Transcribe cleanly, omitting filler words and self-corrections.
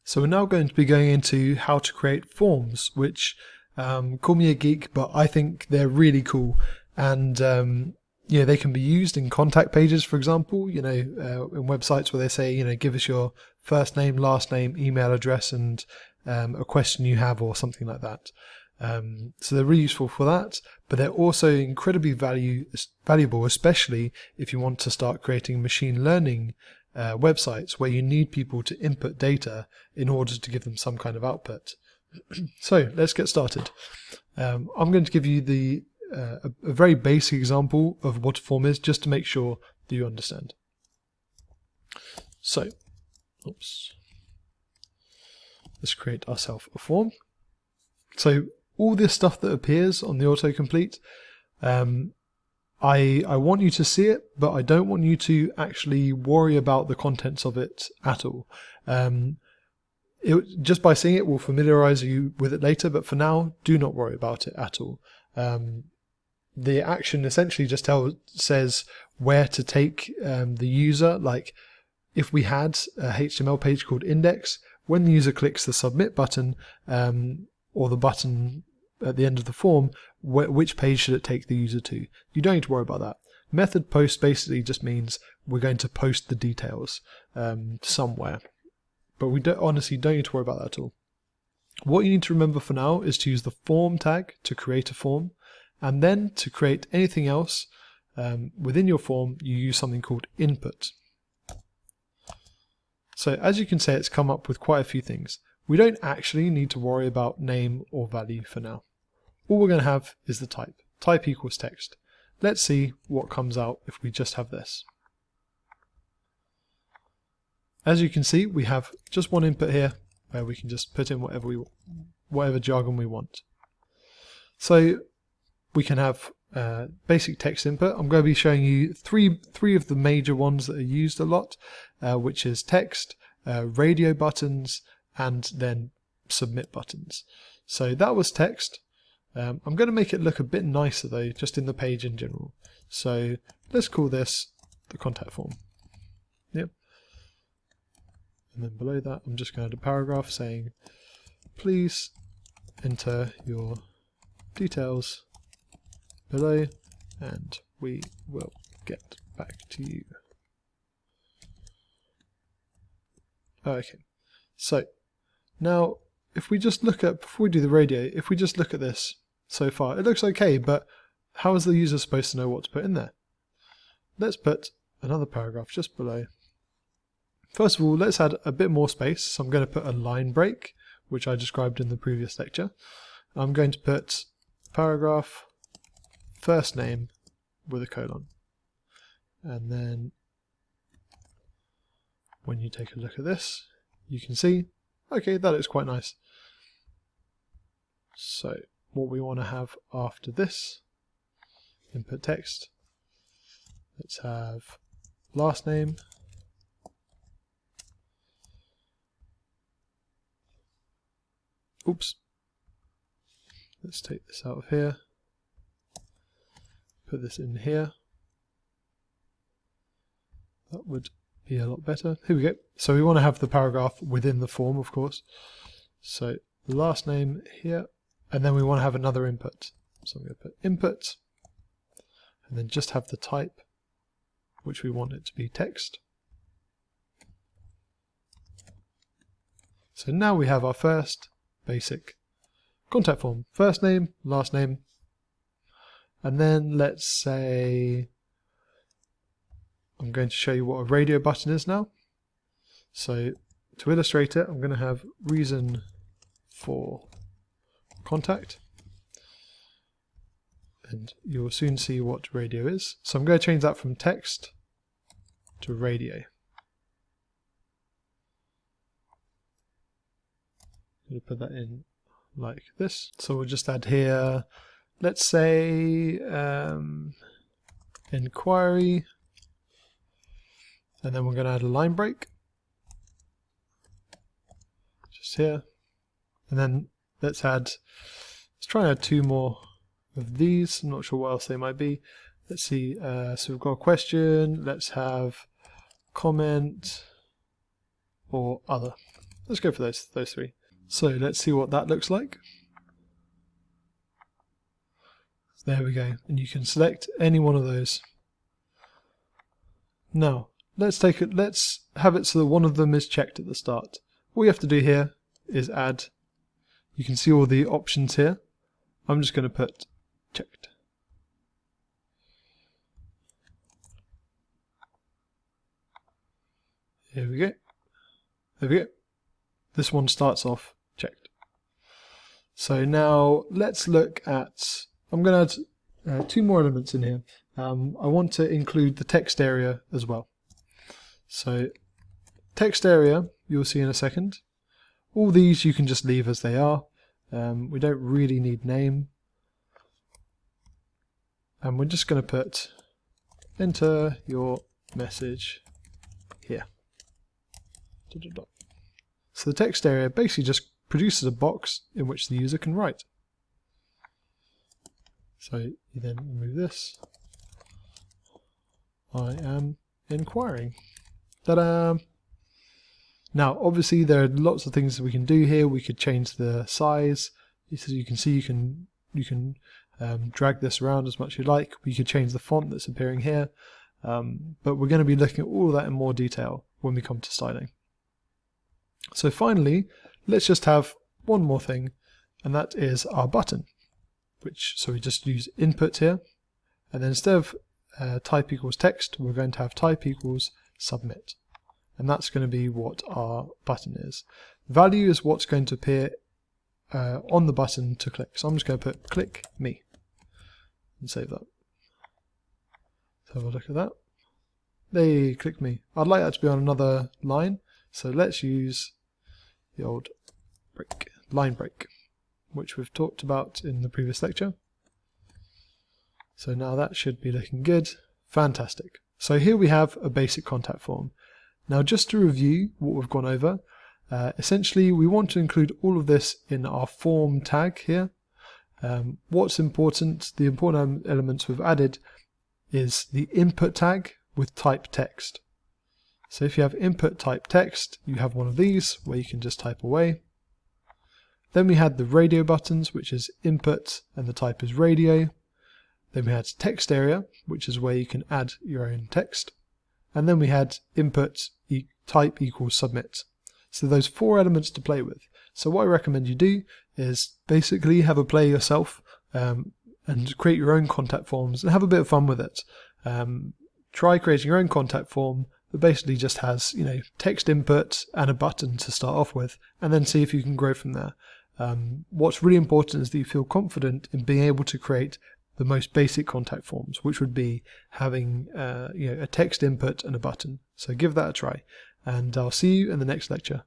So we're now going to be going into how to create forms, which call me a geek, but I think they're really cool. And they can be used in contact pages, for example, in websites where they say, give us your first name, last name, email address, and a question you have or something like that. So they're really useful for that, but they're also incredibly valuable, especially if you want to start creating machine learning websites where you need people to input data in order to give them some kind of output. So let's get started. I'm going to give you a very basic example of what a form is, just to make sure that you understand. So, let's create ourselves a form. So all this stuff that appears on the autocomplete, I want you to see it, but I don't want you to actually worry about the contents of it at all. Just by seeing it will familiarize you with it later, but for now, do not worry about it at all. The action essentially just says where to take the user. Like if we had a HTML page called index, when the user clicks the submit button or the button at the end of the form, which page should it take the user to? You don't need to worry about that. Method post basically just means we're going to post the details somewhere, but we honestly don't need to worry about that at all. What you need to remember for now is to use the form tag to create a form, and then to create anything else within your form, you use something called input. So as you can see, it's come up with quite a few things. We don't actually need to worry about name or value for now. All we're going to have is the type. Type equals text. Let's see what comes out if we just have this. As you can see, we have just one input here where we can just put in whatever jargon we want. So we can have basic text input. I'm going to be showing you three of the major ones that are used a lot, which is text, radio buttons, and then submit buttons. So that was text. I'm going to make it look a bit nicer though, just in the page in general. So let's call this the contact form. Yep. And then below that, I'm just going to add a paragraph saying, please enter your details below and we will get back to you. Okay, so now if we just look at, before we do the radio, if we just look at this so far, it looks okay, but how is the user supposed to know what to put in there? Let's put another paragraph just below. First of all, let's add a bit more space. So I'm going to put a line break, which I described in the previous lecture. I'm going to put paragraph first name with a colon. And then when you take a look at this, you can see, okay, that looks quite nice. So what we want to have after this, input text, let's have last name, let's take this out of here, put this in here, that would be a lot better. Here we go. So we want to have the paragraph within the form, of course. So the last name here, and then we want to have another input. So I'm going to put input, and then just have the type, which we want it to be text. So now we have our first basic contact form. First name, last name, and then let's say, I'm going to show you what a radio button is now. So to illustrate it, I'm going to have reason for contact, and you'll soon see what radio is. So I'm going to change that from text to radio. I'm going to put that in like this. So we'll just add here, let's say inquiry, and then we're going to add a line break just here, and then let's try and add two more of these. I'm not sure what else they might be. Let's see, so we've got a question, let's have comment or other. Let's go for those three. So let's see what that looks like. There we go, and you can select any one of those. Now let's have it so that one of them is checked at the start. All you have to do here is add. You can see all the options here. I'm just going to put checked. Here we go. There we go. This one starts off checked. So now let's look at, I'm going to add 2 more elements in here. I want to include the text area as well. So text area, you'll see in a second. All these you can just leave as they are. We don't really need name. And we're just going to put enter your message here. So the text area basically just produces a box in which the user can write. So you then remove this. I am inquiring. Ta-da! Now obviously there are lots of things that we can do here. We could change the size. As you can see, you can drag this around as much as you like. We could change the font that's appearing here. But we're going to be looking at all of that in more detail when we come to styling. So finally, let's just have one more thing, and that is our button. So we just use input here, and then instead of type equals text, we're going to have type equals submit. And that's going to be what our button is. Value is what's going to appear on the button to click. So I'm just going to put click me and save that. Let's have a look at that. They click me. I'd like that to be on another line. So let's use the old break, line break, which we've talked about in the previous lecture. So now that should be looking good. Fantastic. So here we have a basic contact form. Now just to review what we've gone over, essentially we want to include all of this in our form tag here. What's important, the important elements we've added is the input tag with type text. So if you have input type text, you have one of these where you can just type away. Then we had the radio buttons, which is input and the type is radio. Then we had text area, which is where you can add your own text. And then we had input type equals submit. So those 4 elements to play with. So what I recommend you do is basically have a play yourself and create your own contact forms and have a bit of fun with it. Try creating your own contact form that basically just has, text input and a button to start off with, and then see if you can grow from there. What's really important is that you feel confident in being able to create the most basic contact forms, which would be having a text input and a button. So give that a try, and I'll see you in the next lecture.